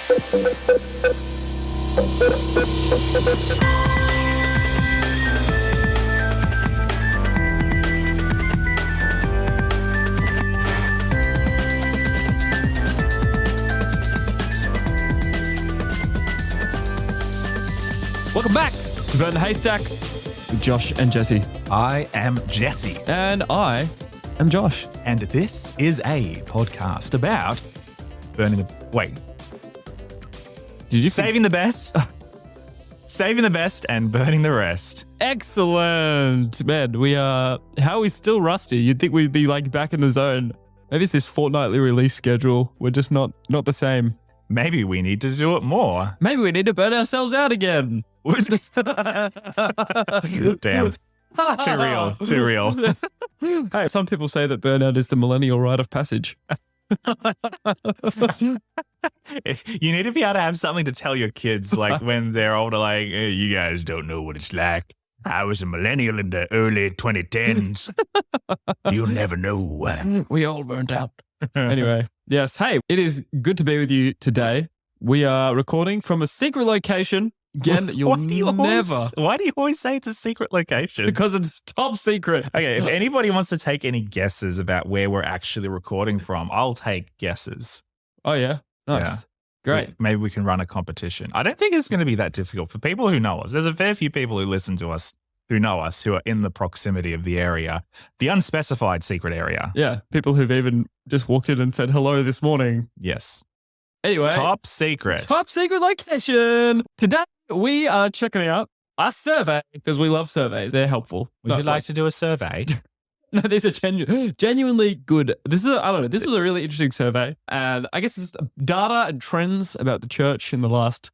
Welcome back to Burn the Haystack with Josh and Jesse. I am Jesse. And I am Josh. And this is a podcast about burning the... Wait. Did you Saving the best. Saving the best and burning the rest. Excellent. Man, how are we still rusty? You'd think we'd be like back in the zone. Maybe it's this fortnightly release schedule. We're just not the same. Maybe we need to do it more. Maybe we need to burn ourselves out again. Damn. Too real. Hey, some people say that burnout is the millennial rite of passage. You need to be able to have something to tell your kids, like when they're older, like, hey, you guys don't know what it's like. I was a millennial in the early 2010s. You'll never know. We all burnt out. Anyway, yes. Hey, it is good to be with you today. We are recording from a secret location. Again, Why do you always say it's a secret location? Because it's top secret. Okay, if anybody wants to take any guesses about where we're actually recording from, I'll take guesses. Oh, yeah? Nice. Yeah. Great. Maybe we can run a competition. I don't think it's going to be that difficult for people who know us. There's a fair few people who listen to us, who know us, who are in the proximity of the area, the unspecified secret area. Yeah, people who've even just walked in and said hello this morning. Yes. Anyway. Top secret location. Today, we are checking out our survey because we love surveys. They're helpful. Would you like to do a survey? No, these are genuinely good. This is a really interesting survey. And I guess it's data and trends about the church in the last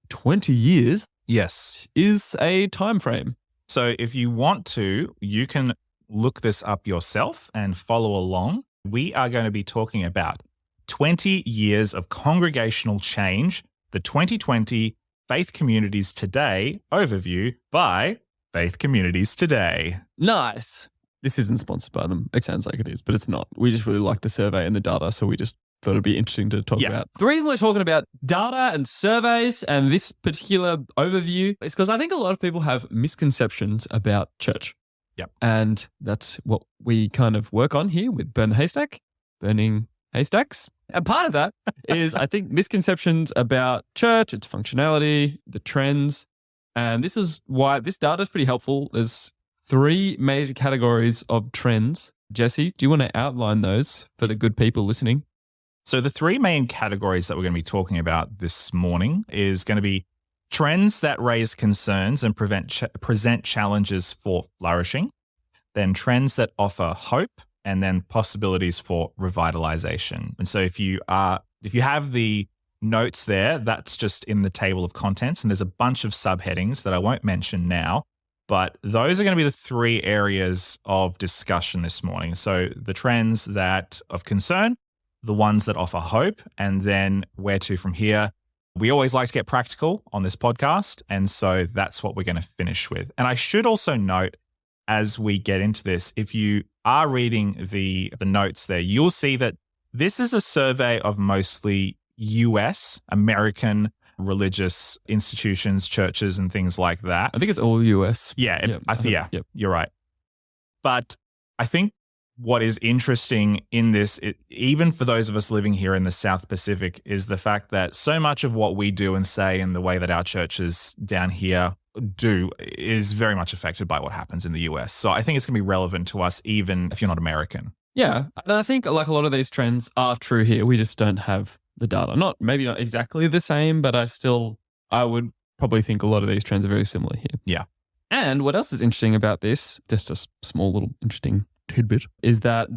20 years. Yes. Is a time frame. So if you want to, you can look this up yourself and follow along. We are going to be talking about 20 years of congregational change, the 2020 Faith Communities Today overview by Faith Communities Today. Nice. This isn't sponsored by them. It sounds like it is, but it's not. We just really like the survey and the data, so we just thought it'd be interesting to talk about. The reason we're talking about data and surveys and this particular overview is because I think a lot of people have misconceptions about church. Yep. And that's what we kind of work on here with Burn the Haystack, burning haystacks. And part of that is, I think, misconceptions about church, its functionality, the trends. And this is why this data is pretty helpful. There's 3 major categories of trends. Jesse, do you want to outline those for the good people listening? So the 3 main categories that we're going to be talking about this morning is going to be trends that raise concerns and present challenges for flourishing, then trends that offer hope, and then possibilities for revitalization. And so if you have the notes there, that's just in the table of contents, and there's a bunch of subheadings that I won't mention now, but those are going to be the 3 areas of discussion this morning. So the trends that of concern, the ones that offer hope, and then where to from here. We always like to get practical on this podcast, and so that's what we're going to finish with. And I should also note, as we get into this, if you are reading the notes there, you'll see that this is a survey of mostly US, American religious institutions, churches, and things like that. I think it's all US. Yeah, you're right. But I think what is interesting in this, even for those of us living here in the South Pacific, is the fact that so much of what we do and say and the way that our churches down here do is very much affected by what happens in the US. So I think it's going to be relevant to us even if you're not American. Yeah. And I think like a lot of these trends are true here. We just don't have the data. Maybe not exactly the same, but I would probably think a lot of these trends are very similar here. Yeah. And what else is interesting about this, just a small little interesting tidbit, is that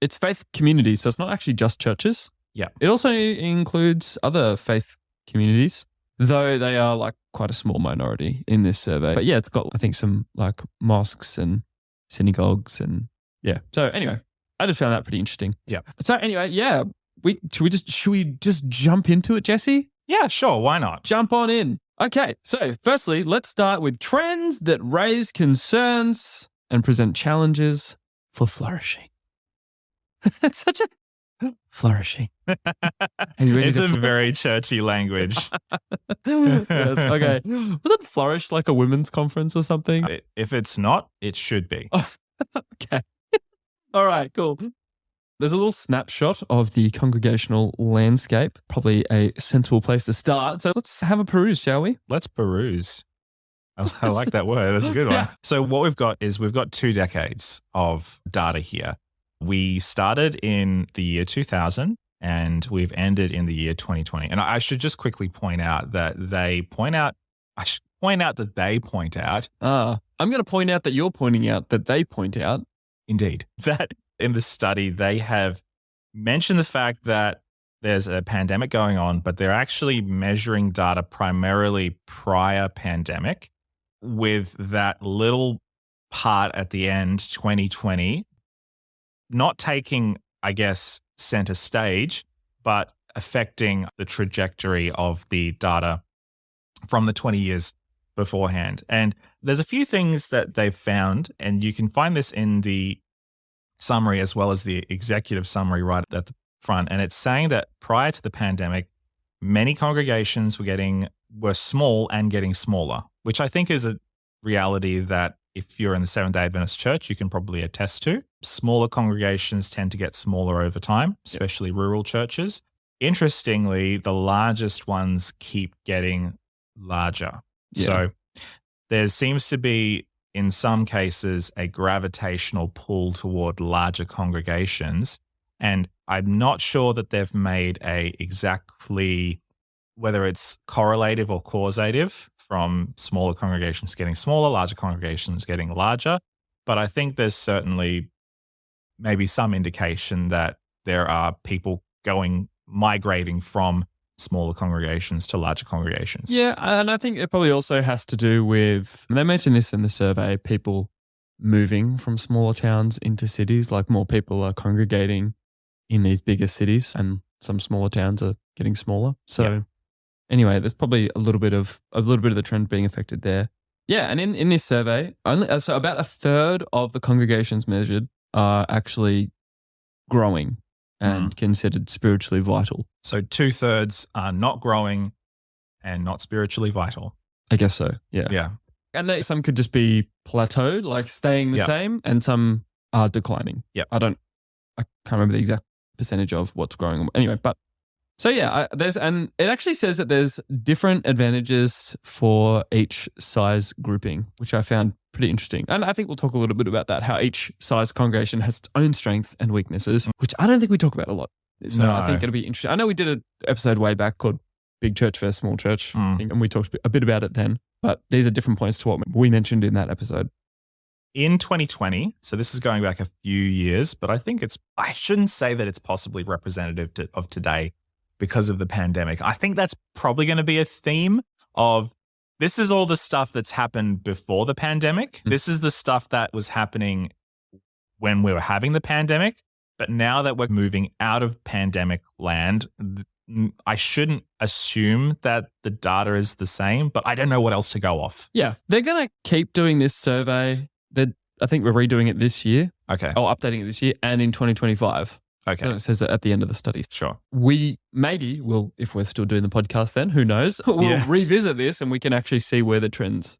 it's faith communities. So it's not actually just churches. Yeah. It also includes other faith communities, though they are like quite a small minority in this survey. But yeah, it's got, I think, some like mosques and synagogues and yeah. So anyway, I just found that pretty interesting. Yeah. So anyway, yeah, should we just jump into it, Jesse? Yeah, sure. Why not? Jump on in. Okay. So firstly, let's start with trends that raise concerns and present challenges for flourishing. That's Flourishing. Are you ready It's to a very churchy language. Yes, okay. Wasn't Flourish like a women's conference or something? If it's not, it should be. Okay. All right, cool. There's a little snapshot of the congregational landscape, probably a sensible place to start. So let's have a peruse, shall we? Let's peruse. I like that word. That's a good one. Yeah. So what we've got 2 decades of data here. We started in the year 2000 and we've ended in the year 2020. And I should just quickly point out that they point out I'm going to point out that you're pointing out that they point out. Indeed. That in the study, they have mentioned the fact that there's a pandemic going on, but they're actually measuring data primarily prior pandemic, with that little part at the end, 2020, not taking, I guess, center stage, but affecting the trajectory of the data from the 20 years beforehand. And there's a few things that they've found, and you can find this in the summary as well as the executive summary right at the front. And it's saying that prior to the pandemic, many congregations were small and getting smaller, which I think is a reality that if you're in the Seventh-day Adventist Church, you can probably attest to. Smaller congregations tend to get smaller over time, especially rural churches. Interestingly, the largest ones keep getting larger. Yeah. So there seems to be, in some cases, a gravitational pull toward larger congregations. And I'm not sure that they've made whether it's correlative or causative from smaller congregations getting smaller, larger congregations getting larger. But I think there's certainly maybe some indication that there are people migrating from smaller congregations to larger congregations. Yeah, and I think it probably also has to do with, they mentioned this in the survey, people moving from smaller towns into cities, like more people are congregating in these bigger cities and some smaller towns are getting smaller. So anyway, there's probably a little bit of the trend being affected there. Yeah, and in this survey, so about a third of the congregations measured are actually growing and considered spiritually vital. So 2/3 are not growing and not spiritually vital. I guess so, yeah. Yeah. And some could just be plateaued, like staying the same, and some are declining. Yeah. I can't remember the exact percentage of what's growing. Anyway, but so yeah, and it actually says that there's different advantages for each size grouping, which I found pretty interesting. And I think we'll talk a little bit about that, how each size congregation has its own strengths and weaknesses, which I don't think we talk about a lot. So No. I think it'll be interesting. I know we did an episode way back called Big Church versus Small Church, and we talked a bit about it then, but these are different points to what we mentioned in that episode. In 2020, so this is going back a few years, but I shouldn't say that it's possibly representative of today because of the pandemic. I think that's probably going to be a theme of, this is all the stuff that's happened before the pandemic. This is the stuff that was happening when we were having the pandemic. But now that we're moving out of pandemic land, I shouldn't assume that the data is the same, but I don't know what else to go off. Yeah, they're going to keep doing this survey. I think we're redoing it this year. Okay. Or updating it this year and in 2025. Okay. And it says it at the end of the study. Sure. We will, if we're still doing the podcast then, who knows, we'll revisit this and we can actually see where the trends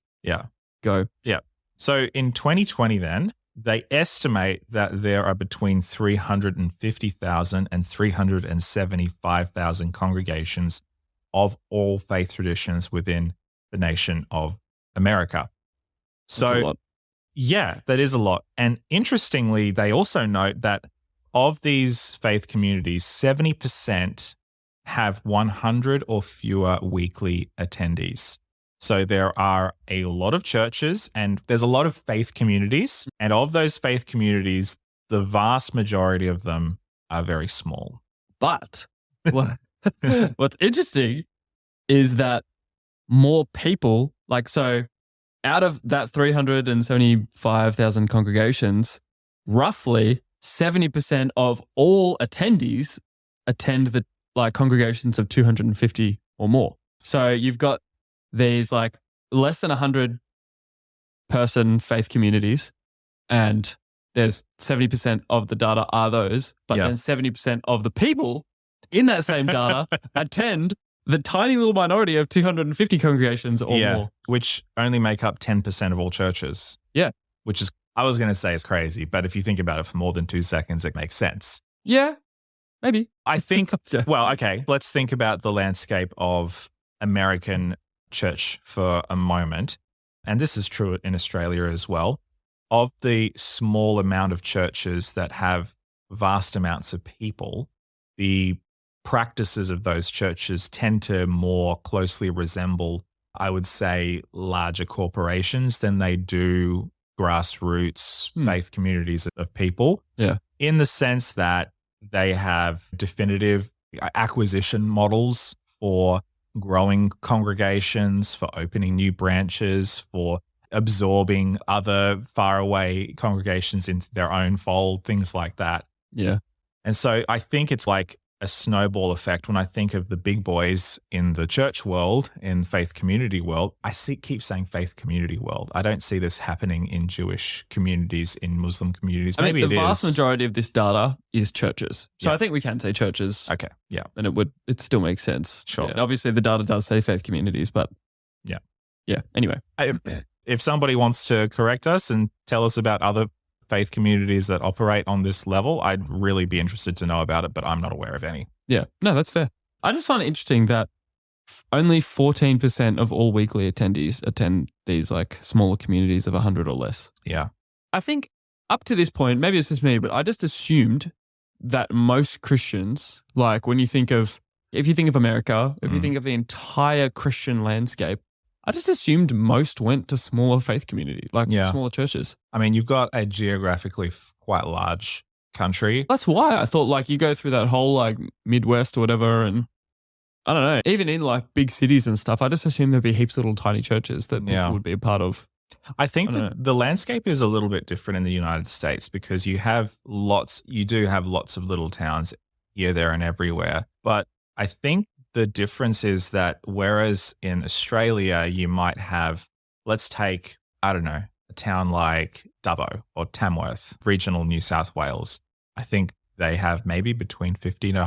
go. Yeah. So in 2020 then, they estimate that there are between 350,000 and 375,000 congregations of all faith traditions within the nation of America. So, That's a lot. Yeah, that is a lot. And interestingly, they also note that of these faith communities, 70% have 100 or fewer weekly attendees. So there are a lot of churches and there's a lot of faith communities. And of those faith communities, the vast majority of them are very small. But what's interesting is that more people, out of that 375,000 congregations, roughly 70% of all attendees attend the congregations of 250 or more. So you've got these less than 100 person faith communities and there's 70% of the data are those, but Yeah. then 70% of the people in that same data attend the tiny little minority of 250 congregations or more. Which only make up 10% of all churches. Yeah. Which is, I was going to say is crazy, but if you think about it for more than 2 seconds, it makes sense. Yeah, maybe. I think, Yeah. well, okay, let's think about the landscape of American church for a moment. And this is true in Australia as well. Of the small amount of churches that have vast amounts of people, the practices of those churches tend to more closely resemble, I would say, larger corporations than they do grassroots faith communities of people. Yeah. In the sense that they have definitive acquisition models for growing congregations, for opening new branches, for absorbing other faraway congregations into their own fold, things like that. Yeah. And so I think it's like a snowball effect. When I think of the big boys in the church world, in faith community world, keep saying faith community world. I don't see this happening in Jewish communities, in Muslim communities. I mean, Maybe the it vast is. majority of this data is churches. So Yeah. I think we can say churches. Okay. Yeah. And it still makes sense. Sure. Yeah. Obviously the data does say faith communities, but Yeah. Yeah. Anyway. If somebody wants to correct us and tell us about other faith communities that operate on this level, I'd really be interested to know about it, but I'm not aware of any. Yeah. No, that's fair. I just find it interesting that only 14% of all weekly attendees attend these like smaller communities of 100 or less. Yeah. I think up to this point, maybe it's just me, but I just assumed that most Christians, like if you think of America, if you think of the entire Christian landscape, I just assumed most went to smaller faith community, like smaller churches. I mean, you've got a geographically quite large country. That's why I thought like you go through that whole like Midwest or whatever, and I don't know, even in like big cities and stuff, I just assumed there'd be heaps of little tiny churches that people would be a part of. I think that the landscape is a little bit different in the United States because you do have lots of little towns here, there, and everywhere. But I think the difference is that whereas in Australia, you might have, let's take, I don't know, a town like Dubbo or Tamworth, regional New South Wales. I think they have maybe between 50 to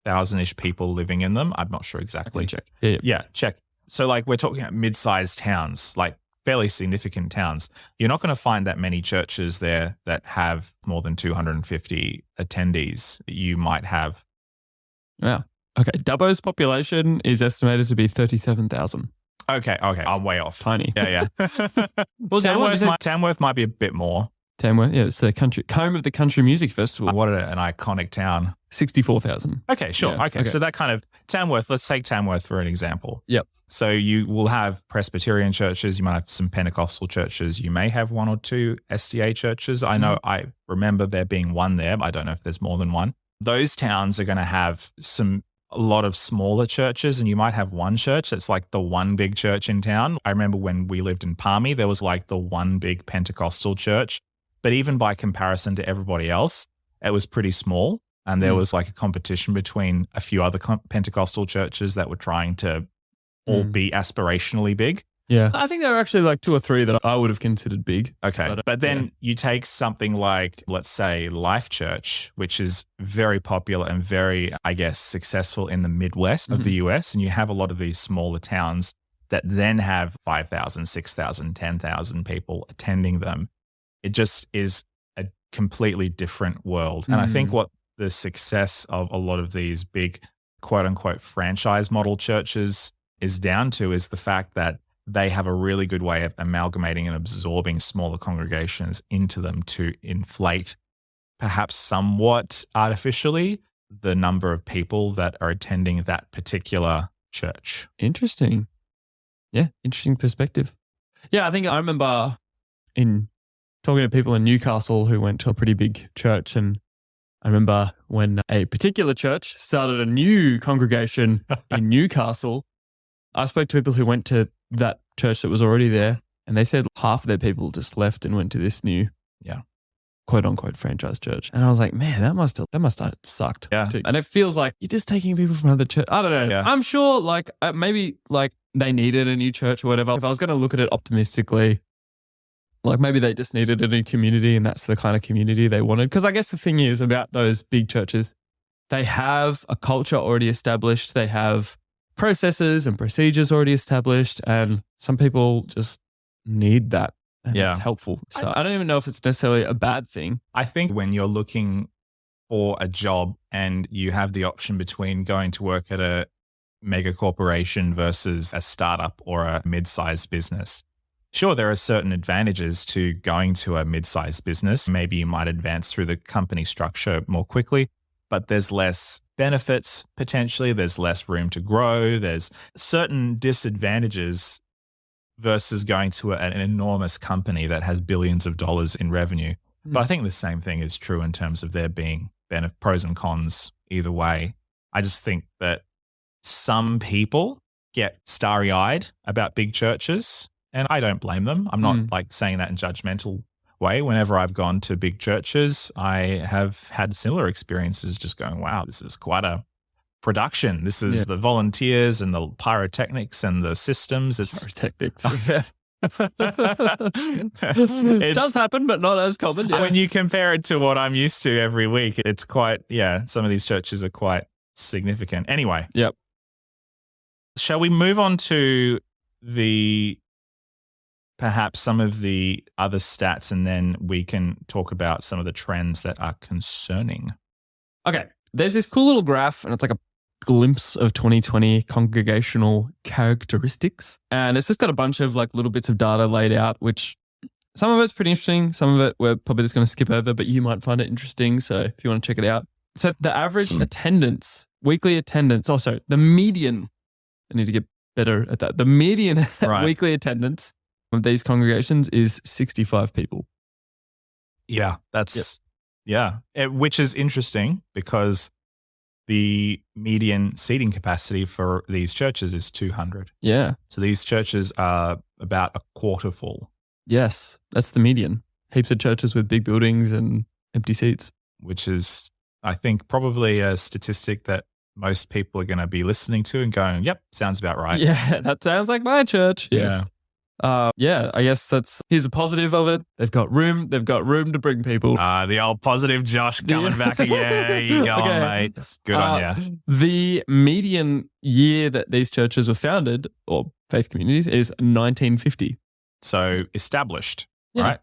100,000-ish people living in them. I'm not sure exactly. Check. Yeah, check. So like we're talking about mid-sized towns, like fairly significant towns. You're not going to find that many churches there that have more than 250 attendees. You might have. Yeah. Okay. Dubbo's population is estimated to be 37,000. Okay. I'm way off. Tiny. Yeah. Well, Tamworth might be a bit more. Tamworth, yeah, it's the home of the Country Music Festival. What an iconic town. 64,000. Okay, sure. Yeah, okay, so that kind of Tamworth, let's take Tamworth for an example. Yep. So you will have Presbyterian churches, you might have some Pentecostal churches, you may have one or two SDA churches. I know I remember there being one there, but I don't know if there's more than one. Those towns are going to have a lot of smaller churches, and you might have one church that's like the one big church in town. I remember when we lived in Palmy, there was like the one big Pentecostal church. But even by comparison to everybody else, it was pretty small. And there was like a competition between a few other Pentecostal churches that were trying to all be aspirationally big. Yeah. I think there are actually like two or three that I would have considered big. Okay. But then you take something like, let's say, Life Church, which is very popular and very, I guess, successful in the Midwest of the US. And you have a lot of these smaller towns that then have 5,000, 6,000, 10,000 people attending them. It just is a completely different world. And I think what the success of a lot of these big quote unquote franchise model churches is down to is the fact that they have a really good way of amalgamating and absorbing smaller congregations into them to inflate, perhaps somewhat artificially, the number of people that are attending that particular church. Interesting. Yeah, interesting perspective. Yeah, I think I remember talking to people in Newcastle who went to a pretty big church, and I remember when a particular church started a new congregation in Newcastle, I spoke to people who went to that church that was already there, and they said half of their people just left and went to this new quote unquote franchise church. And I was like, man, that must have sucked. Yeah. And it feels like you're just taking people from other church. I don't know. Yeah. I'm sure like maybe like they needed a new church or whatever. If I was going to look at it optimistically, Like maybe they just needed a new community and that's the kind of community they wanted. Because I guess the thing is about those big churches, they have a culture already established. They have processes and procedures already established. And some people just need that. And it's helpful. So I don't even know if it's necessarily a bad thing. I think when you're looking for a job and you have the option between going to work at a mega corporation versus a startup or a mid-sized business, sure, there are certain advantages to going to a mid-sized business. Maybe you might advance through the company structure more quickly, but there's less benefits potentially. There's less room to grow. There's certain disadvantages versus going to an enormous company that has billions of dollars in revenue. But I think the same thing is true in terms of there being pros and cons either way. I just think that some people get starry-eyed about big churches, and I don't blame them. I'm not like saying that in a judgmental way. Whenever I've gone to big churches, I have had similar experiences just going, wow, this is quite a production. This is the volunteers and the pyrotechnics and the systems. It's pyrotechnics. It does happen, but not as common. Yeah. When you compare it to what I'm used to every week, it's quite, some of these churches are quite significant. Anyway. Yep. Shall we move on to perhaps some of the other stats, and then we can talk about some of the trends that are concerning? Okay. There's this cool little graph, and it's like a glimpse of 2020 congregational characteristics. And it's just got a bunch of like little bits of data laid out, which some of it's pretty interesting. Some of it we're probably just going to skip over, but you might find it interesting. So if you want to check it out. So the average attendance, weekly attendance, the median, I need to get better at that. The median weekly attendance of these congregations is 65 people. Yeah, that's, which is interesting because the median seating capacity for these churches is 200. Yeah. So these churches are about a quarter full. Yes, that's the median. Heaps of churches with big buildings and empty seats. Which is, I think, probably a statistic that most people are going to be listening to and going, yep, sounds about right. Yeah, that sounds like my church. Yes. I guess here's a positive of it. They've got room to bring people. The old positive Josh coming back again. Yeah, you go on, mate. Good on you. The median year that these churches were founded, or faith communities, is 1950. So established, right?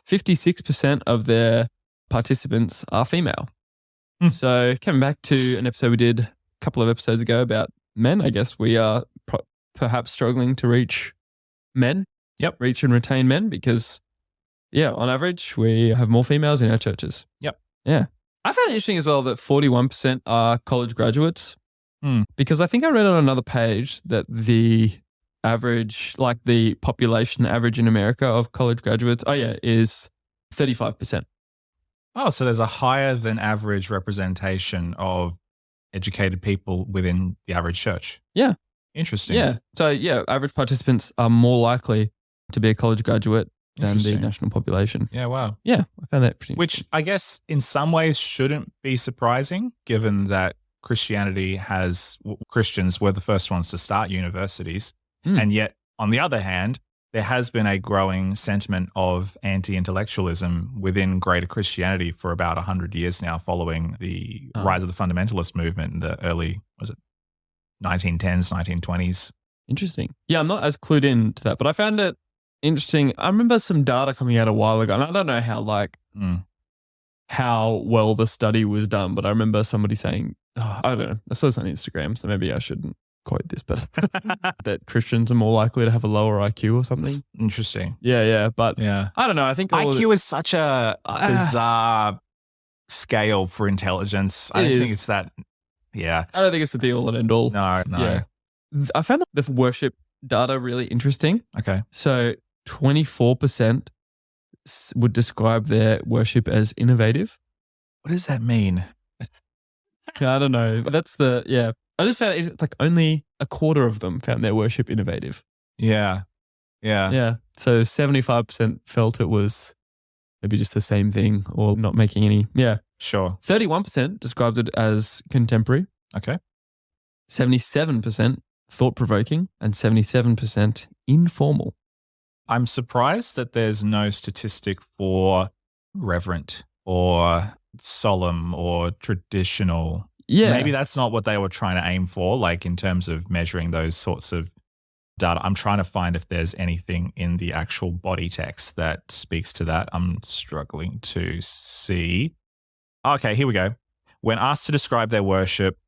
56% of their participants are female. So coming back to an episode we did a couple of episodes ago about men, I guess we are perhaps struggling to reach men. Yep. Reach and retain men because, on average, we have more females in our churches. Yep. Yeah. I found it interesting as well that 41% are college graduates because I think I read on another page that the average, like the population average in America of college graduates, is 35%. Oh, so there's a higher than average representation of educated people within the average church. Yeah. Interesting. Yeah. So, average participants are more likely to be a college graduate than the national population. Yeah, wow. Yeah, I found that pretty Which I guess in some ways shouldn't be surprising given that Christians were the first ones to start universities. And yet, on the other hand, there has been a growing sentiment of anti-intellectualism within greater Christianity for about 100 years now, following the rise of the fundamentalist movement in the early, 1910s, 1920s. Interesting. Yeah, I'm not as clued in to that, but I found it interesting. I remember some data coming out a while ago, and I don't know how well the study was done, but I remember somebody saying, I don't know, I saw this on Instagram, so maybe I shouldn't quote this, but that Christians are more likely to have a lower IQ or something. Interesting. Yeah, but I don't know. I think IQ is such a bizarre scale for intelligence. I don't think it's that. Yeah, I don't think it's the be all and end all. No. Yeah. I found the worship data really interesting. Okay. So 24% would describe their worship as innovative. What does that mean? I don't know. That's I just found it's like only a quarter of them found their worship innovative. Yeah. So 75% felt it was maybe just the same thing or not making any. Yeah. Sure. 31% described it as contemporary. Okay. 77% thought-provoking and 77% informal. I'm surprised that there's no statistic for reverent or solemn or traditional. Yeah. Maybe that's not what they were trying to aim for, like in terms of measuring those sorts of data. I'm trying to find if there's anything in the actual body text that speaks to that. I'm struggling to see. Okay, here we go. When asked to describe their worship,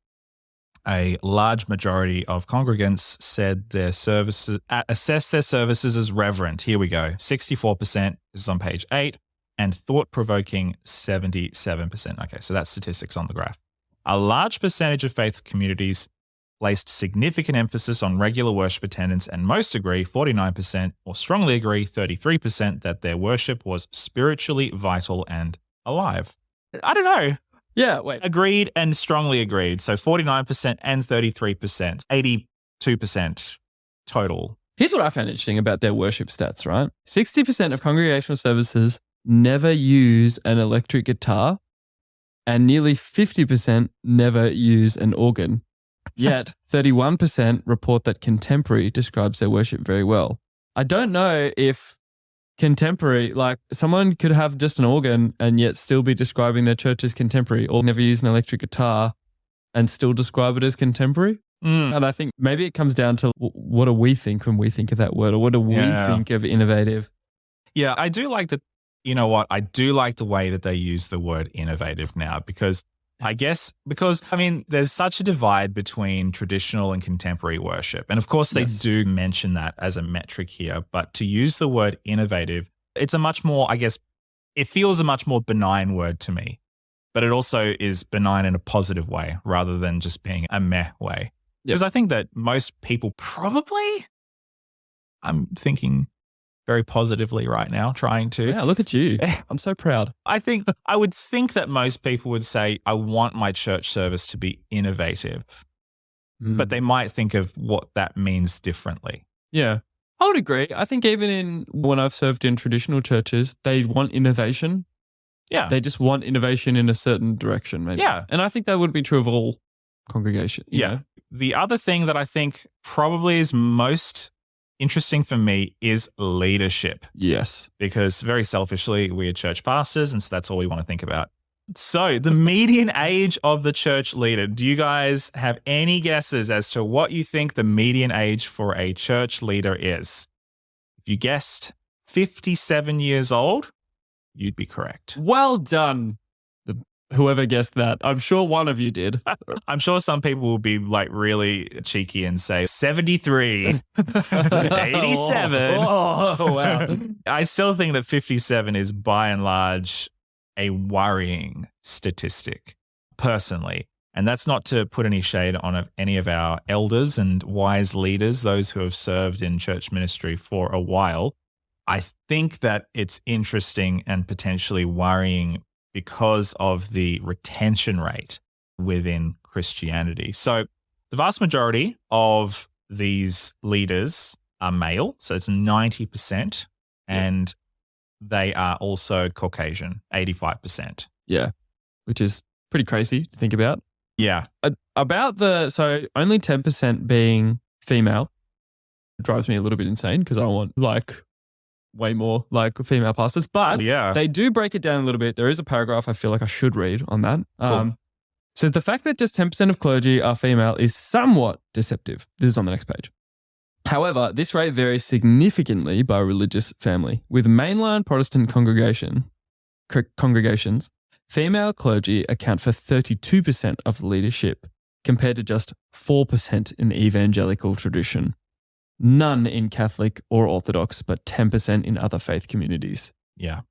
a large majority of congregants said their services assessed their services as reverent. Here we go. 64%, this is on page 8, and thought-provoking 77%. Okay, so that's statistics on the graph. A large percentage of faith communities placed significant emphasis on regular worship attendance, and most agree, 49%, or strongly agree, 33%, that their worship was spiritually vital and alive. I don't know. Yeah, wait. Agreed and strongly agreed. So 49% and 33%, 82% total. Here's what I found interesting about their worship stats, right? 60% of congregational services never use an electric guitar, and nearly 50% never use an organ. Yet 31% report that contemporary describes their worship very well. I don't know if contemporary, like someone could have just an organ and yet still be describing their church as contemporary, or never use an electric guitar and still describe it as contemporary. And I think maybe it comes down to what do we think when we think of that word, or what do we think of innovative? Yeah, I do like that. You know what? I do like the way that they use the word innovative now, because there's such a divide between traditional and contemporary worship. And of course, they do mention that as a metric here. But to use the word innovative, it's a much more, I guess, it feels a much more benign word to me. But it also is benign in a positive way rather than just being a meh way. Because I think that most people probably, I'm thinking very positively right now, trying to. Yeah, look at you. I'm so proud. I would think that most people would say, I want my church service to be innovative, but they might think of what that means differently. Yeah, I would agree. I think even when I've served in traditional churches, they want innovation. Yeah. They just want innovation in a certain direction, maybe. Yeah. And I think that would be true of all congregations. Yeah. Know? The other thing that I think probably is most interesting for me is leadership. Yes. Because very selfishly, we are church pastors, and so that's all we want to think about. So the median age of the church leader, do you guys have any guesses as to what you think the median age for a church leader is? If you guessed 57 years old, you'd be correct. Well done. Whoever guessed that. I'm sure one of you did. I'm sure some people will be like really cheeky and say 73, 87. Oh, wow. I still think that 57 is by and large a worrying statistic, personally. And that's not to put any shade on any of our elders and wise leaders, those who have served in church ministry for a while. I think that it's interesting and potentially worrying because of the retention rate within Christianity. So the vast majority of these leaders are male, so it's 90%, and they are also Caucasian, 85%. Yeah, which is pretty crazy to think about. Yeah. So only 10% being female drives me a little bit insane, because I want way more female pastors, but they do break it down a little bit. There is a paragraph I feel like I should read on that. Cool. So the fact that just 10% of clergy are female is somewhat deceptive. This is on the next page. However, this rate varies significantly by religious family. With mainline Protestant congregations, female clergy account for 32% of the leadership, compared to just 4% in the evangelical tradition. None in Catholic or Orthodox, but 10% in other faith communities. Yeah.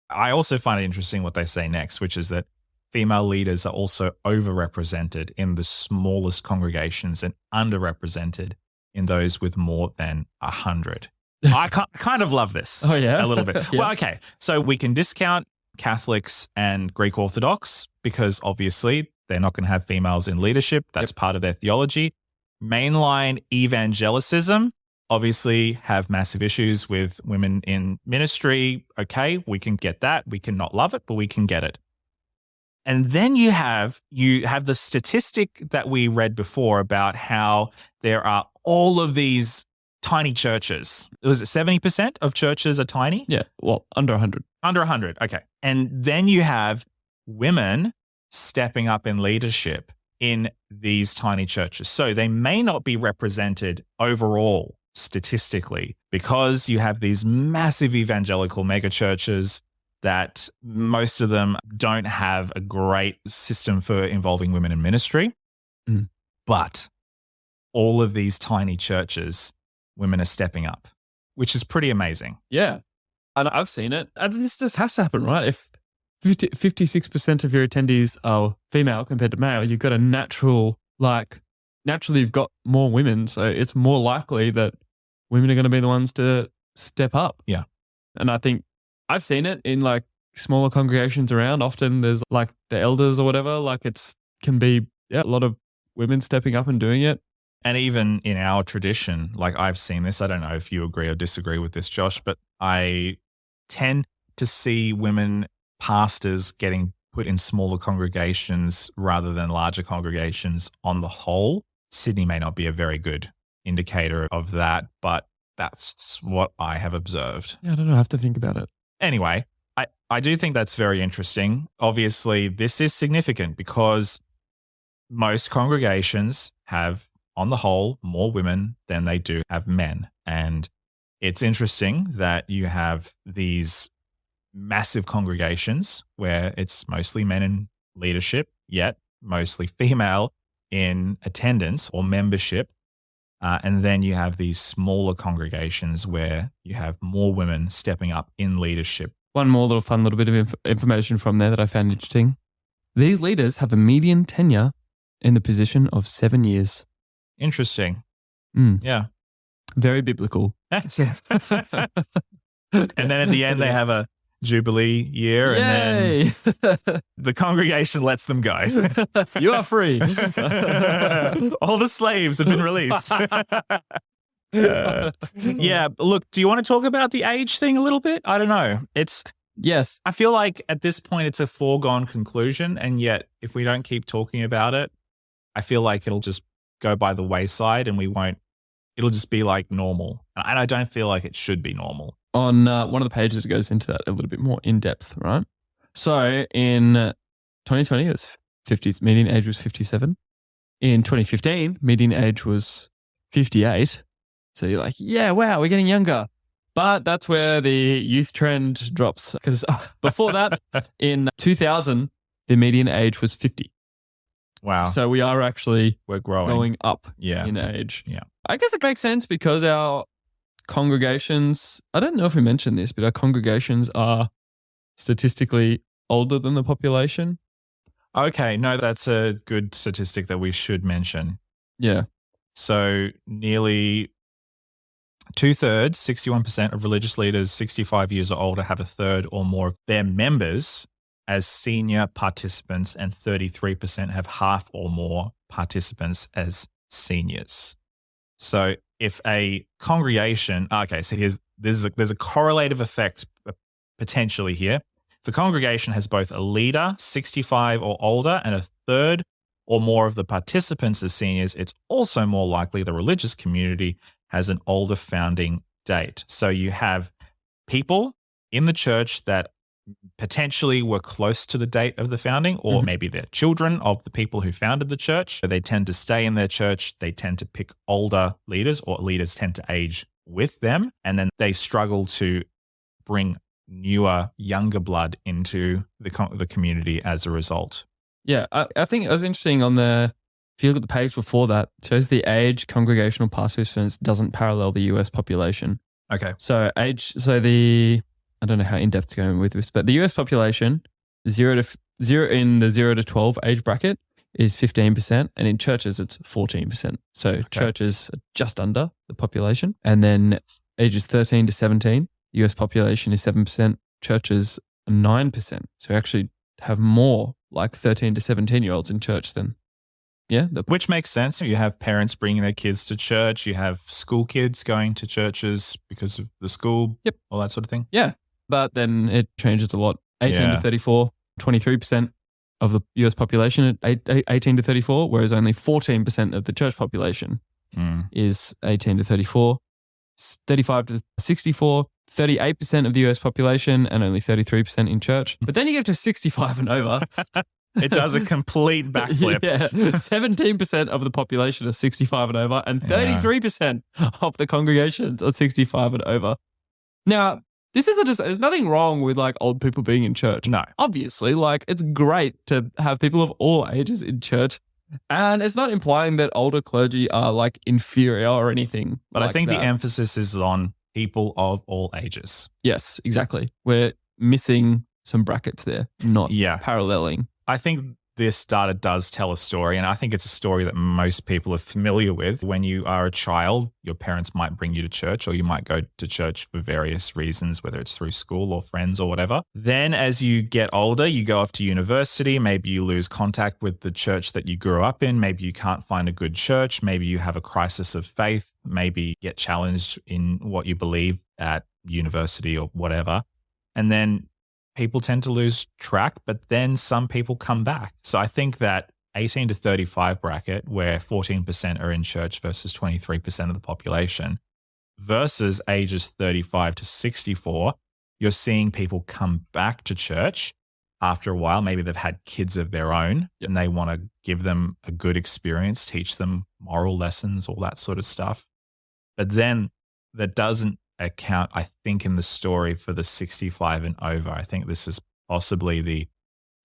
I also find it interesting what they say next, which is that female leaders are also overrepresented in the smallest congregations and underrepresented in those with more than 100. I kind of love this. Oh, yeah? A little bit. Yeah. Well, okay. So we can discount Catholics and Greek Orthodox because obviously they're not going to have females in leadership. That's part of their theology. Mainline evangelicism obviously have massive issues with women in ministry. Okay, we can get that. We cannot love it, but we can get it. And then you have the statistic that we read before about how there are all of these tiny churches. Was it 70% of churches are tiny? Yeah. Well, under 100. Under 100. Okay. And then you have women stepping up in leadership in these tiny churches. So they may not be represented overall statistically because you have these massive evangelical megachurches that most of them don't have a great system for involving women in ministry. Mm. But all of these tiny churches, women are stepping up, which is pretty amazing. Yeah. And I've seen it. And this just has to happen, right? If 56% of your attendees are female compared to male, you've got a naturally you've got more women. So it's more likely that women are going to be the ones to step up. Yeah. And I think I've seen it in like smaller congregations around. Often there's like the elders or whatever, like can be a lot of women stepping up and doing it. And even in our tradition, like I've seen this, I don't know if you agree or disagree with this, Josh, but I tend to see women pastors getting put in smaller congregations rather than larger congregations on the whole. Sydney may not be a very good indicator of that, but that's what I have observed. Yeah, I don't know. I have to think about it. Anyway, I do think that's very interesting. Obviously, this is significant because most congregations have, on the whole, more women than they do have men. And it's interesting that you have these massive congregations where it's mostly men in leadership, yet mostly female in attendance or membership. And then you have these smaller congregations where you have more women stepping up in leadership. One more little bit of information from there that I found interesting. These leaders have a median tenure in the position of 7 years. Interesting. Yeah. Very biblical. And then at the end, they have a Jubilee year. Yay! And then the congregation lets them go. You are free. All the slaves have been released. Yeah. Look, do you want to talk about the age thing a little bit? I don't know. Yes. I feel like at this point it's a foregone conclusion. And yet if we don't keep talking about it, I feel like it'll just go by the wayside and it'll just be like normal. And I don't feel like it should be normal. On one of the pages, it goes into that a little bit more in depth, right? So in 2020, it was median age was 57. In 2015, median age was 58. So you're like, yeah, wow, we're getting younger. But that's where the youth trend drops. Because before that, in 2000, the median age was 50. Wow. So we are actually we're going up in age. Yeah. I guess it makes sense because our congregations, I don't know if we mentioned this, but our congregations are statistically older than the population. Okay. No, that's a good statistic that we should mention. Yeah. So nearly 2/3, 61% of religious leaders 65 years or older have a third or more of their members as senior participants, and 33% have half or more participants as seniors. So if a congregation, okay, so there's a correlative effect potentially here. If a congregation has both a leader, 65 or older, and a third or more of the participants as seniors, it's also more likely the religious community has an older founding date. So you have people in the church that potentially were close to the date of the founding, or maybe they're children of the people who founded the church. So they tend to stay in their church. They tend to pick older leaders, or leaders tend to age with them. And then they struggle to bring newer, younger blood into the community as a result. Yeah, I think it was interesting if you look at the page before that, it shows the age congregational participants doesn't parallel the US population. Okay. So I don't know how in-depth it's going with this, but the US population, 0 to 12 age bracket is 15%, and in churches it's 14%. So churches are just under the population. And then ages 13 to 17, the US population is 7%, churches are 9%. So we actually have more like 13 to 17-year-olds in church than, Which makes sense. You have parents bringing their kids to church. You have school kids going to churches because of the school, all that sort of thing. Yeah. But then it changes a lot. 18 to 34, 23% of the US population at 18 to 34, whereas only 14% of the church population is 18 to 34. 35 to 64, 38% of the US population, and only 33% in church. But then you get to 65 and over. It does a complete backflip. Yeah, 17% of the population are 65 and over, and 33% of the congregations are 65 and over. Now, this isn't just, there's nothing wrong with like old people being in church. No. Obviously, like it's great to have people of all ages in church. And it's not implying that older clergy are like inferior or anything. But like I think that. the emphasis is on people of all ages. Yes, exactly. We're missing some brackets there, not paralleling. I think this data does tell a story, and I think it's a story that most people are familiar with. When you are a child, your parents might bring you to church, or you might go to church for various reasons, whether it's through school or friends or whatever. Then as you get older, you go off to university. Maybe you lose contact with the church that you grew up in. Maybe you can't find a good church. Maybe you have a crisis of faith. Maybe you get challenged in what you believe at university or whatever. And then people tend to lose track, but then some people come back. So I think that 18 to 35 bracket, where 14% are in church versus 23% of the population, versus ages 35 to 64, you're seeing people come back to church after a while. Maybe they've had kids of their own and they want to give them a good experience, teach them moral lessons, all that sort of stuff. But then that doesn't account, I think, in the story for the 65 and over. I think this is possibly the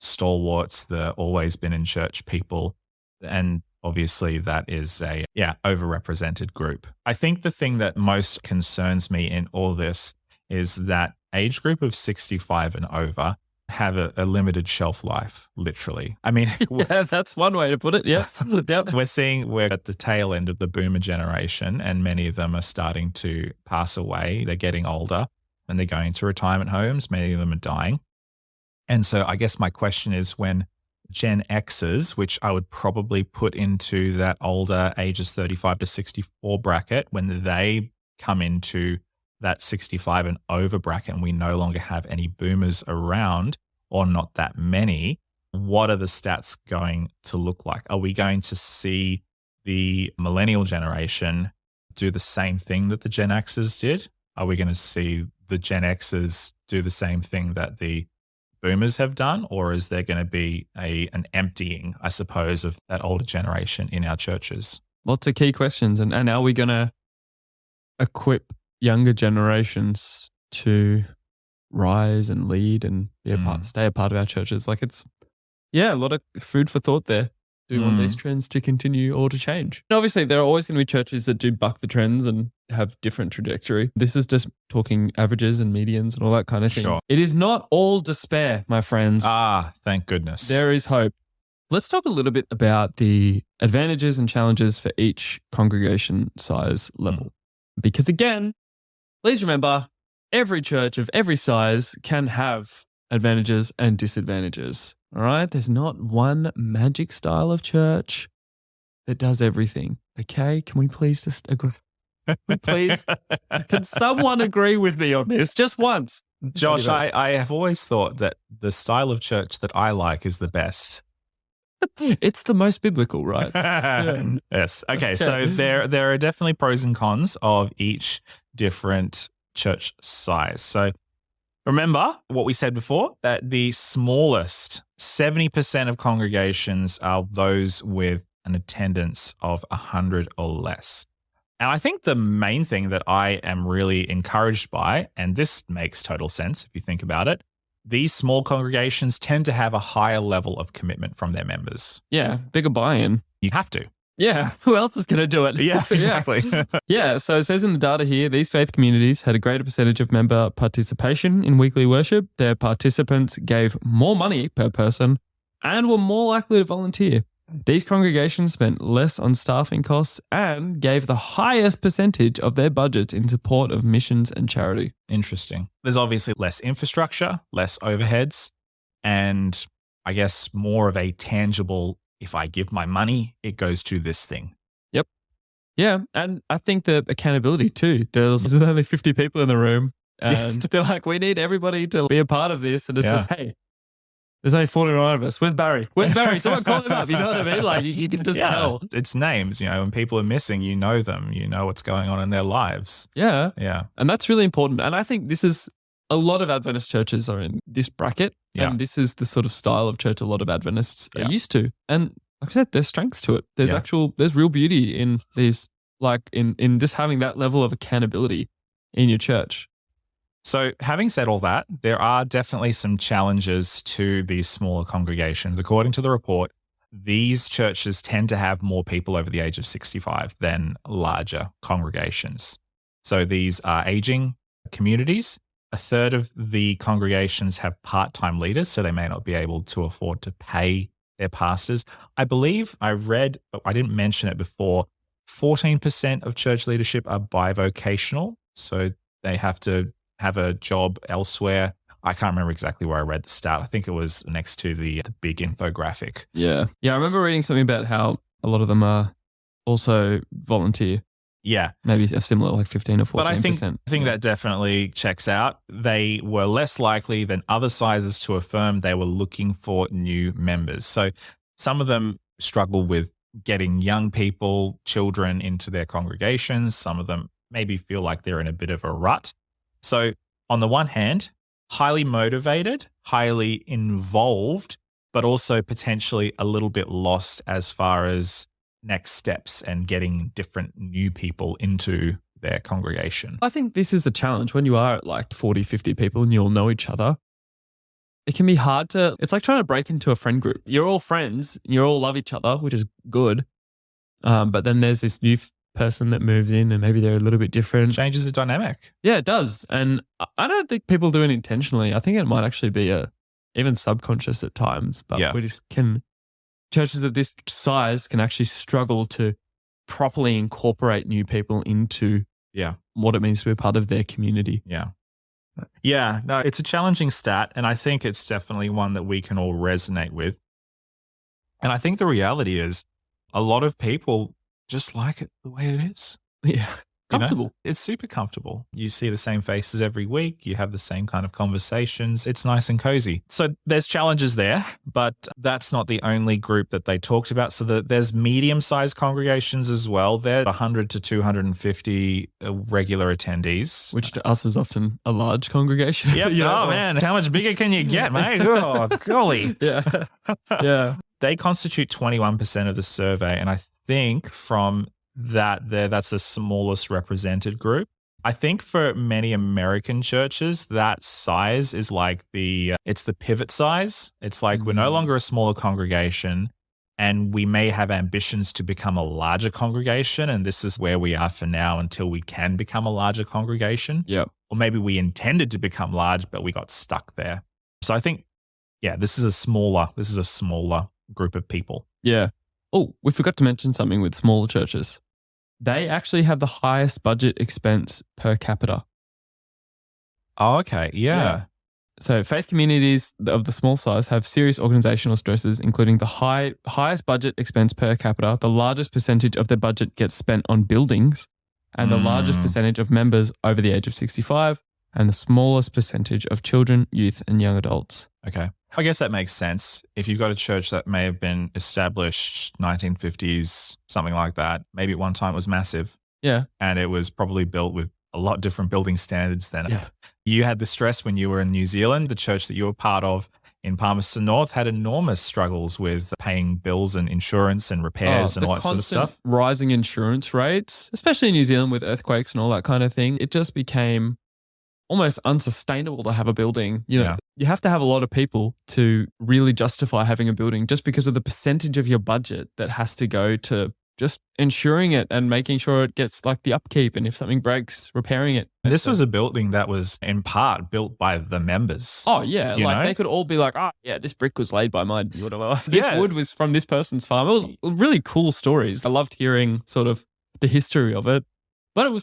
stalwarts, the always been in church people. And obviously that is a, overrepresented group. I think the thing that most concerns me in all this is that age group of 65 and over have a limited shelf life, literally. I mean, yeah, that's one way to put it. Yeah. We're at the tail end of the boomer generation, and many of them are starting to pass away. They're getting older and they're going to retirement homes. Many of them are dying. And so I guess my question is, when Gen Xers, which I would probably put into that older ages 35 to 64 bracket, when they come into that 65 and over bracket and we no longer have any boomers around, or not that many, what are the stats going to look like? Are we going to see the millennial generation do the same thing that the Gen Xers did? Are we going to see the Gen Xers do the same thing that the boomers have done? Or is there going to be an emptying, I suppose, of that older generation in our churches? Lots of key questions. And are we going to equip younger generations to rise and lead and be stay a part of our churches? Like it's, a lot of food for thought there. Do we want these trends to continue or to change? And obviously, there are always going to be churches that do buck the trends and have different trajectory. This is just talking averages and medians and all that kind of thing. Sure. It is not all despair, my friends. Thank goodness. There is hope. Let's talk a little bit about the advantages and challenges for each congregation size level. Because again, please remember, every church of every size can have advantages and disadvantages. All right? There's not one magic style of church that does everything. Okay? Can we please just agree? Please? Can someone agree with me on this just once? Josh, I have always thought that the style of church that I like is the best. It's the most biblical, right? Yeah. Yes. Okay. So there are definitely pros and cons of each different church size. So remember what we said before, that the smallest 70% of congregations are those with an attendance of 100 or less. And I think the main thing that I am really encouraged by, and this makes total sense if you think about it, these small congregations tend to have a higher level of commitment from their members. Yeah, bigger buy-in. You have to. Yeah, who else is going to do it? Yeah, exactly. Yeah, so it says in the data here, these faith communities had a greater percentage of member participation in weekly worship. Their participants gave more money per person and were more likely to volunteer. These congregations spent less on staffing costs and gave the highest percentage of their budget in support of missions and charity. Interesting. There's obviously less infrastructure, less overheads, and I guess more of a tangible, if I give my money, it goes to this thing. Yep. Yeah, and I think the accountability too. There's only 50 people in the room and they're like, we need everybody to be a part of this. And it says, hey, There's only 49 of us. Where's Barry? Where's Barry? Someone call him up. You know what I mean? Like you can just tell. It's names, when people are missing, you know them, you know what's going on in their lives. Yeah. Yeah. And that's really important. And I think this is a lot of Adventist churches are in this bracket. Yeah. And this is the sort of style of church a lot of Adventists are used to. And like I said, there's strengths to it. There's real beauty in these, like in just having that level of accountability in your church. So having said all that, there are definitely some challenges to these smaller congregations. According to the report, these churches tend to have more people over the age of 65 than larger congregations. So these are aging communities. A third of the congregations have part-time leaders, so they may not be able to afford to pay their pastors. I believe I read, but I didn't mention it before, 14% of church leadership are bivocational, so they have to have a job elsewhere. I can't remember exactly where I read the stat. I think it was next to the big infographic. Yeah. Yeah, I remember reading something about how a lot of them are also volunteer. Yeah. Maybe a similar, like 15 or 14%. But I think that definitely checks out. They were less likely than other sizes to affirm they were looking for new members. So some of them struggle with getting young people, children into their congregations. Some of them maybe feel like they're in a bit of a rut. So on the one hand, highly motivated, highly involved, but also potentially a little bit lost as far as next steps and getting different new people into their congregation. I think this is the challenge when you are at like 40, 50 people and you all know each other. It can be hard to, it's like trying to break into a friend group. You're all friends, you all love each other, which is good. But then there's this new person that moves in and maybe they're a little bit different. Changes the dynamic. Yeah, it does. And I don't think people do it intentionally. I think it might actually be even subconscious at times, but we just churches of this size can actually struggle to properly incorporate new people into what it means to be a part of their community. Yeah. Yeah, no, it's a challenging stat, and I think it's definitely one that we can all resonate with. And I think the reality is a lot of people just like it the way it is. Yeah. Comfortable. It's super comfortable. You see the same faces every week. You have the same kind of conversations. It's nice and cozy. So there's challenges there, but that's not the only group that they talked about. So there's medium-sized congregations as well. They're 100 to 250 regular attendees. Which to us is often a large congregation. Yep. Oh, man. How much bigger can you get, mate? Oh, golly. Yeah. Yeah. They constitute 21% of the survey. And I think from that's the smallest represented group. I think for many American churches, that size is like it's the pivot size. It's like we're no longer a smaller congregation and we may have ambitions to become a larger congregation. And this is where we are for now until we can become a larger congregation. Yeah. Or maybe we intended to become large, but we got stuck there. So I think, this is a smaller group of people. Yeah. Oh, we forgot to mention something with smaller churches. They actually have the highest budget expense per capita. Oh, okay. Yeah. So faith communities of the small size have serious organizational stresses, including the highest budget expense per capita. The largest percentage of their budget gets spent on buildings and the largest percentage of members over the age of 65 and the smallest percentage of children, youth and young adults. Okay. I guess that makes sense. If you've got a church that may have been established 1950s, something like that, maybe at one time it was massive. Yeah. And it was probably built with a lot different building standards than you had the stress when you were in New Zealand. The church that you were part of in Palmerston North had enormous struggles with paying bills and insurance and repairs and all that sort of stuff. Rising insurance rates, especially in New Zealand with earthquakes and all that kind of thing. It just became almost unsustainable to have a building. You have to have a lot of people to really justify having a building just because of the percentage of your budget that has to go to just ensuring it and making sure it gets like the upkeep. And if something breaks, repairing it. This was a building that was in part built by the members. Oh, yeah. They could all be like, this brick was laid by my this wood was from this person's farm. It was really cool stories. I loved hearing sort of the history of it. But it was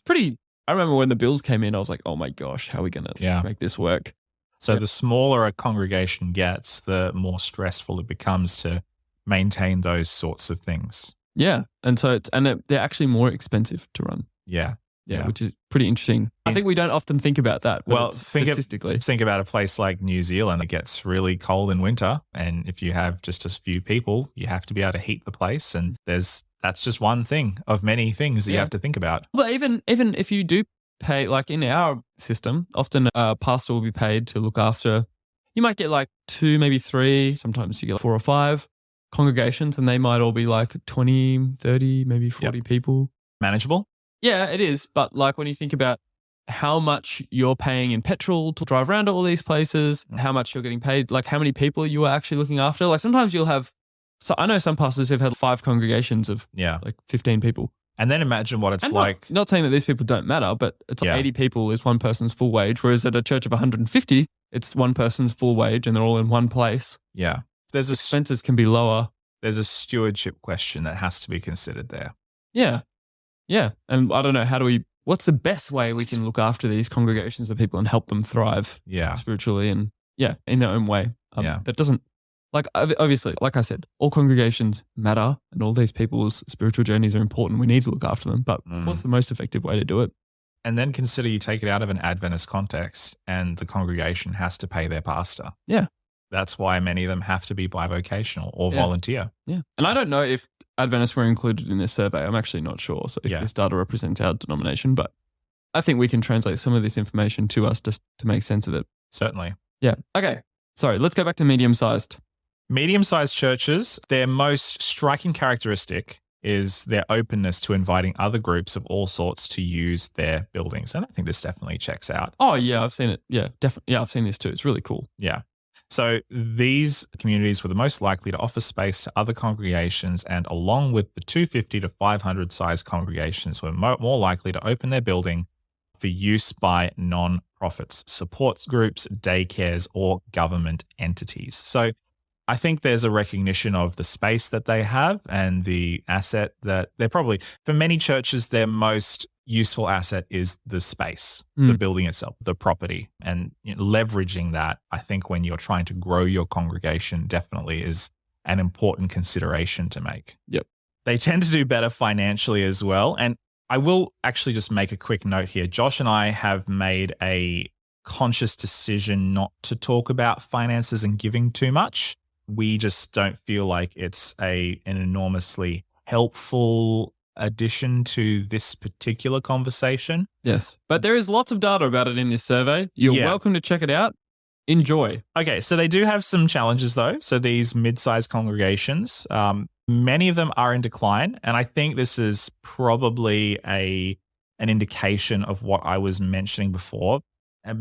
I remember when the bills came in, I was like, oh my gosh, how are we going to make this work? So the smaller a congregation gets, the more stressful it becomes to maintain those sorts of things. Yeah. And so they're actually more expensive to run. Yeah. Yeah, which is pretty interesting. I think we don't often think about that. But statistically. Think about a place like New Zealand. It gets really cold in winter. And if you have just a few people, you have to be able to heat the place. And that's just one thing of many things that you have to think about. Well, even if you do pay, like in our system, often a pastor will be paid to look after, you might get like 2, maybe 3, sometimes you get 4 or 5 congregations, and they might all be like 20, 30, maybe 40 people. Manageable? Yeah, it is. But like when you think about how much you're paying in petrol to drive around to all these places, how much you're getting paid, like how many people you are actually looking after. Like sometimes you'll have, so I know some pastors who've had 5 congregations of like 15 people. And then imagine what it's like. Not saying that these people don't matter, but it's like 80 people is one person's full wage, whereas at a church of 150, it's one person's full wage and they're all in one place. Yeah. Expenses can be lower. There's a stewardship question that has to be considered there. Yeah. Yeah. And I don't know, what's the best way we can look after these congregations of people and help them thrive spiritually and in their own way. That doesn't, like, obviously, like I said, all congregations matter and all these people's spiritual journeys are important. We need to look after them, but what's the most effective way to do it? And then consider you take it out of an Adventist context and the congregation has to pay their pastor. Yeah. That's why many of them have to be bivocational or volunteer. Yeah. And I don't know if Adventists were included in this survey. I'm actually not sure. So if this data represents our denomination, but I think we can translate some of this information to us just to make sense of it. Certainly. Yeah. Okay. Sorry. Let's go back to medium-sized. Medium-sized churches, their most striking characteristic is their openness to inviting other groups of all sorts to use their buildings. And I think this definitely checks out. Oh, yeah. I've seen it. Yeah, definitely. Yeah, I've seen this too. It's really cool. Yeah. So these communities were the most likely to offer space to other congregations, and along with the 250 to 500 size congregations were more likely to open their building for use by non-profits, support groups, daycares, or government entities. So I think there's a recognition of the space that they have and the asset that they're probably, for many churches, their most useful asset is the space, the building itself, the property, and leveraging that. I think when you're trying to grow your congregation definitely is an important consideration to make. Yep. They tend to do better financially as well. And I will actually just make a quick note here. Josh and I have made a conscious decision not to talk about finances and giving too much. We just don't feel like it's an enormously helpful addition to this particular conversation. Yes. But there is lots of data about it in this survey. You're welcome to check it out. Enjoy. Okay. So they do have some challenges though. So these mid-sized congregations, many of them are in decline. And I think this is probably an indication of what I was mentioning before,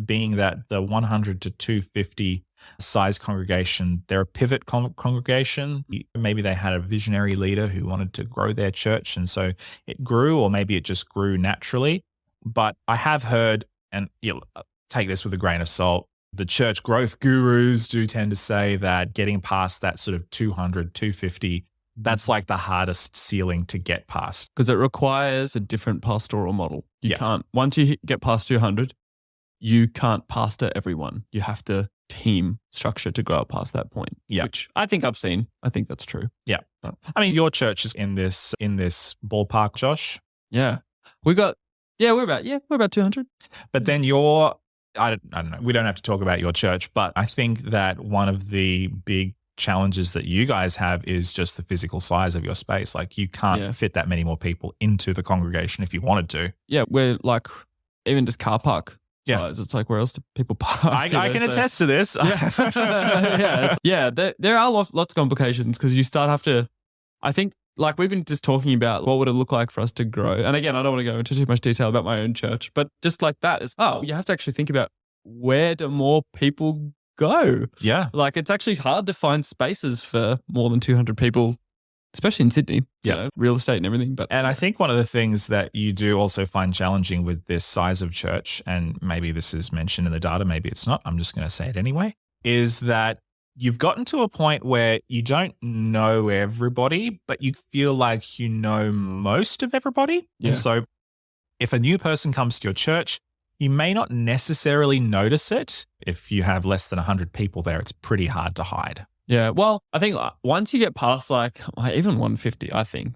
being that the 100 to 250 size congregation, they're a pivot congregation. Maybe they had a visionary leader who wanted to grow their church, and so it grew, or maybe it just grew naturally. But I have heard, and take this with a grain of salt, the church growth gurus do tend to say that getting past that sort of 200, 250, that's like the hardest ceiling to get past. Because it requires a different pastoral model. You can't, once you get past 200, you can't pastor everyone. You have to team structure to grow past that point. Yeah. Which I think I've seen. I think that's true. Yeah. I mean, your church is in this ballpark, Josh. Yeah. We're about 200. But then I don't know. We don't have to talk about your church, but I think that one of the big challenges that you guys have is just the physical size of your space. Like you can't fit that many more people into the congregation if you wanted to. Yeah. We're like, even just car park size. It's like, where else do people park? I can attest to this. There are lots of complications because you have to, I think, like we've been just talking about what would it look like for us to grow. And again, I don't want to go into too much detail about my own church, but just like that is, you have to actually think about where do more people go? Yeah. Like it's actually hard to find spaces for more than 200 people, especially in Sydney, real estate and everything. And I think one of the things that you do also find challenging with this size of church, and maybe this is mentioned in the data, maybe it's not, I'm just going to say it anyway, is that you've gotten to a point where you don't know everybody, but you feel like you know most of everybody. Yeah. And so if a new person comes to your church, you may not necessarily notice it. If you have less than 100 people there, it's pretty hard to hide. Yeah, well, I think once you get past like even 150, I think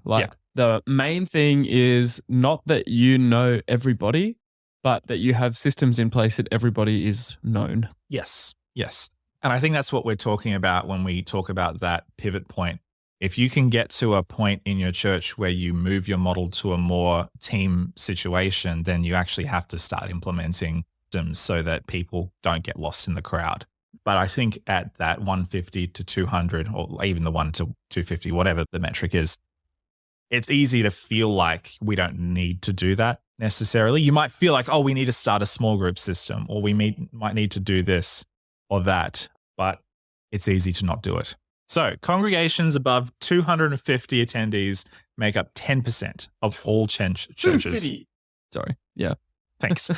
The main thing is not that you know everybody, but that you have systems in place that everybody is known. Yes. Yes. And I think that's what we're talking about when we talk about that pivot point. If you can get to a point in your church where you move your model to a more team situation, then you actually have to start implementing them so that people don't get lost in the crowd. But I think at that 150 to 200, or even the 1 to 250, whatever the metric is, it's easy to feel like we don't need to do that necessarily. You might feel like, oh, we need to start a small group system, or we might need to do this or that, but it's easy to not do it. So congregations above 250 attendees make up 10% of all churches. 250. Sorry. Yeah. Thanks.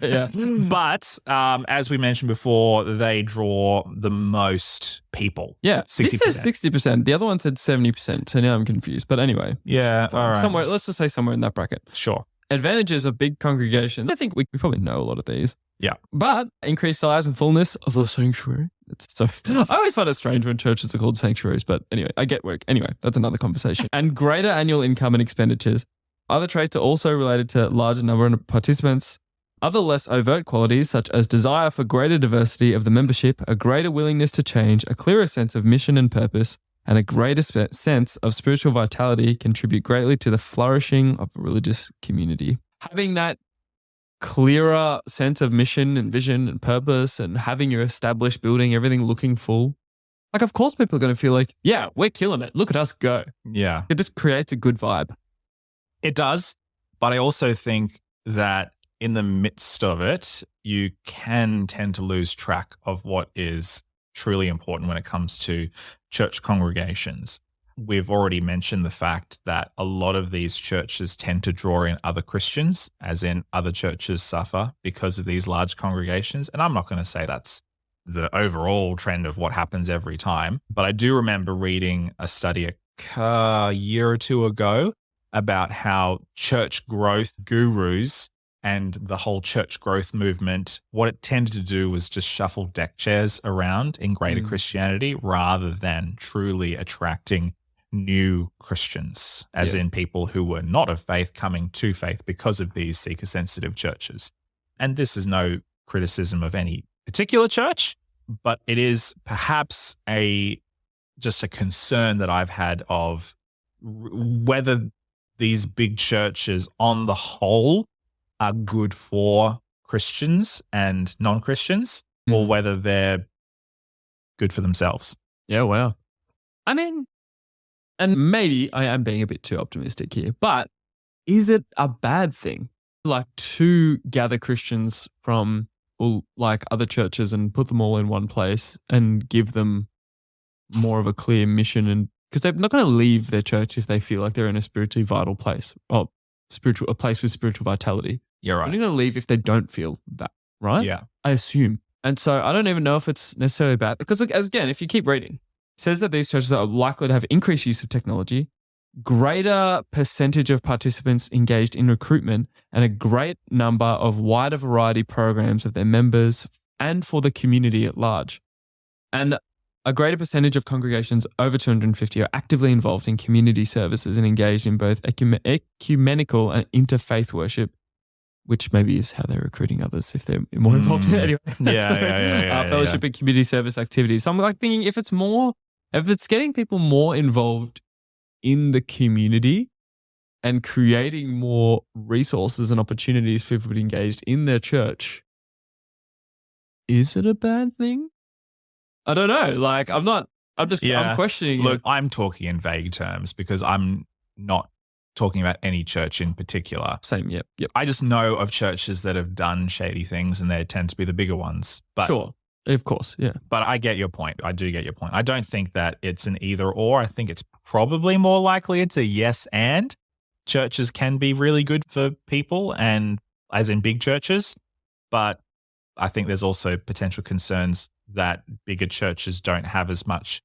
Yeah. But as we mentioned before, they draw the most people. Yeah. 60%. This says 60%. The other one said 70%. So now I'm confused. But anyway. Yeah. All right. Somewhere, let's just say somewhere in that bracket. Sure. Advantages of big congregations. I think we probably know a lot of these. Yeah. But increased size and fullness of the sanctuary. I always find it strange when churches are called sanctuaries, but anyway, I get work. Anyway, that's another conversation. And greater annual income and expenditures. Other traits are also related to larger number of participants. Other less overt qualities, such as desire for greater diversity of the membership, a greater willingness to change, a clearer sense of mission and purpose, and a greater sense of spiritual vitality, contribute greatly to the flourishing of a religious community. Having that clearer sense of mission and vision and purpose, and having your established building, everything looking full. Like, of course, people are going to feel like, yeah, we're killing it. Look at us go. Yeah. It just creates a good vibe. It does. But I also think that in the midst of it, you can tend to lose track of what is truly important when it comes to church congregations. We've already mentioned the fact that a lot of these churches tend to draw in other Christians, as in other churches suffer because of these large congregations. And I'm not going to say that's the overall trend of what happens every time, but I do remember reading a study a year or two ago about how church growth gurus and the whole church growth movement, what it tended to do was just shuffle deck chairs around in greater Christianity rather than truly attracting new Christians, as in people who were not of faith coming to faith because of these seeker-sensitive churches. And this is no criticism of any particular church, but it is perhaps just a concern that I've had of whether these big churches on the whole are good for Christians and non-Christians, or whether they're good for themselves. Yeah, wow. I mean, and maybe I am being a bit too optimistic here, but is it a bad thing, like, to gather Christians from like other churches and put them all in one place and give them more of a clear mission? And because they're not going to leave their church if they feel like they're in a spiritually vital place, or a place with spiritual vitality. You're right. They're going to leave if they don't feel that, right? Yeah. I assume. And so I don't even know if it's necessarily bad, because, like, again, if you keep reading, it says that these churches are likely to have increased use of technology, greater percentage of participants engaged in recruitment, and a great number of wider variety programs of their members and for the community at large. And a greater percentage of congregations over 250 are actively involved in community services and engaged in both ecumenical and interfaith worship, which maybe is how they're recruiting others if they're more involved in it anyway. Fellowship and community service activities. So I'm like thinking, if it's getting people more involved in the community and creating more resources and opportunities for people to be engaged in their church, is it a bad thing? I don't know. Like, I'm questioning. Look, I'm talking in vague terms because I'm not talking about any church in particular. Same, yep. I just know of churches that have done shady things, and they tend to be the bigger ones. But, sure, of course, yeah. But I get your point. I do get your point. I don't think that it's an either or. I think it's probably more likely it's a yes and. Churches can be really good for people, and as in big churches, but I think there's also potential concerns that bigger churches don't have as much,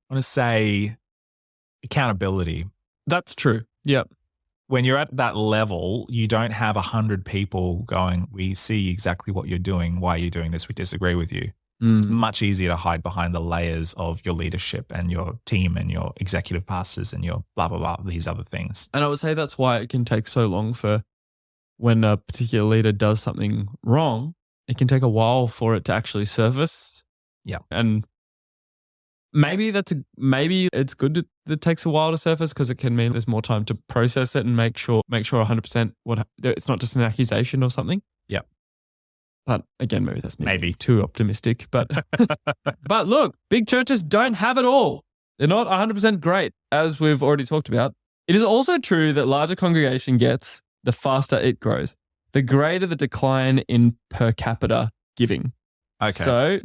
I want to say, accountability. That's true. Yep. When you're at that level, you don't have 100 people going, we see exactly what you're doing. Why are you doing this? We disagree with you. Much easier to hide behind the layers of your leadership and your team and your executive pastors and your blah, blah, blah, these other things. And I would say that's why it can take so long for when a particular leader does something wrong, it can take a while for it to actually surface. Yeah. And maybe it's good that it takes a while to surface because it can mean there's more time to process it and make sure 100% it's not just an accusation or something. Yeah. But again, maybe that's maybe too optimistic. But but look, big churches don't have it all. They're not 100% great, as we've already talked about. It is also true that larger congregation gets, the faster it grows, the greater the decline in per capita giving. Okay. So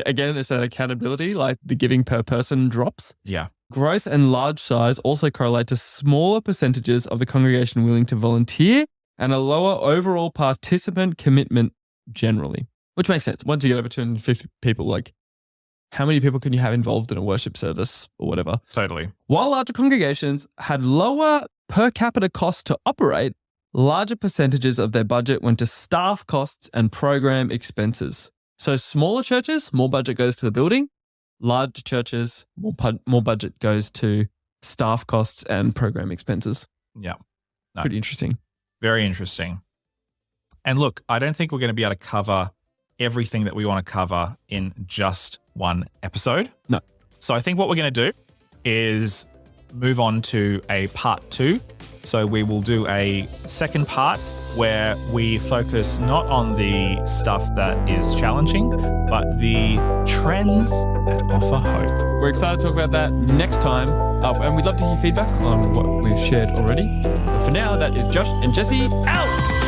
again, it's that accountability, like the giving per person drops. Yeah. Growth and large size also correlate to smaller percentages of the congregation willing to volunteer and a lower overall participant commitment generally, which makes sense. Once you get over 250 people, like how many people can you have involved in a worship service or whatever? Totally. While larger congregations had lower per capita costs to operate, larger percentages of their budget went to staff costs and program expenses. So smaller churches, more budget goes to the building. Larger churches, more budget goes to staff costs and program expenses. Yeah. No. Pretty interesting. Very interesting. And look, I don't think we're going to be able to cover everything that we want to cover in just one episode. No. So I think what we're going to do is move on to a part 2. So we will do a second part where we focus not on the stuff that is challenging, but the trends that offer hope. We're excited to talk about that next time. And we'd love to hear feedback on what we've shared already. But for now, that is Josh and Jesse out.